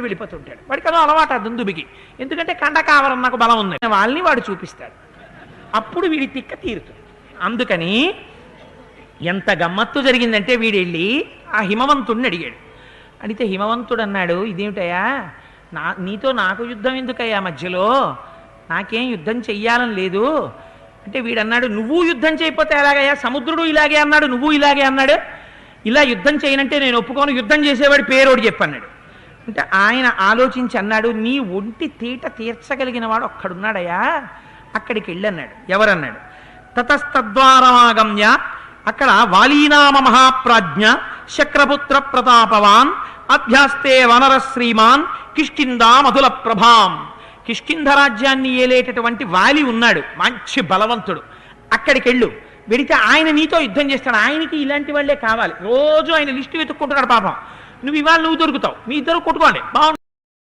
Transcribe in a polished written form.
వెళ్ళిపోతుంటాడు. వాడికి అదో అలవాటు ఆ దుందుబికి. ఎందుకంటే కండకావరం నాకు బలం ఉంది వాళ్ళని వాడు చూపిస్తాడు. అప్పుడు వీడి తిక్క తీరుతుంది. అందుకని ఎంత గమ్మత్తు జరిగిందంటే వీడు వెళ్ళి ఆ హిమవంతుడిని అడిగాడు. అడిగితే హిమవంతుడు అన్నాడు, ఇదేమిటయ్యా నీతో నాకు యుద్ధం ఎందుకయ్యా మధ్యలో, నాకేం యుద్ధం చెయ్యాలని లేదు అంటే వీడన్నాడు, నువ్వు యుద్ధం చేయకపోతే ఎలాగయ్యా, సముద్రుడు ఇలాగే అన్నాడు, నువ్వు ఇలాగే అన్నాడు, ఇలా యుద్ధం చేయనంటే నేను ఒప్పుకోను, యుద్ధం చేసేవాడి పేరోడు చెప్పన్నాడు. అంటే ఆయన ఆలోచించి అన్నాడు, నీ ఒంటి తీట తీర్చగలిగిన వాడు ఒక్కడున్నాడయ్యా, అక్కడికి వెళ్ళన్నాడు. ఎవరన్నాడు? తతస్తద్వారమాగమ్య, అక్కడ వాలీనామ మహాప్రాజ్ఞ శక్రపుత్ర ప్రతాపవాన్ అభ్యాస్తే వనర శ్రీమాన్ కిష్కిందా మధుల ప్రభాం. కిష్కింధ రాజ్యాన్ని ఏలేటటువంటి వాలి ఉన్నాడు, మంచి బలవంతుడు. అక్కడికి వెళ్ళు, వెడితే ఆయన నీతో యుద్ధం చేస్తాడు. ఆయనకి ఇలాంటి వాళ్ళే కావాలి. రోజు ఆయన లిస్టు వెతుక్కుంటున్నాడు పాపం. నువ్వు ఇవాళ నువ్వు దొరుకుతావు, మీ ఇద్దరు కొట్టుకోండి బాగుంటుంది.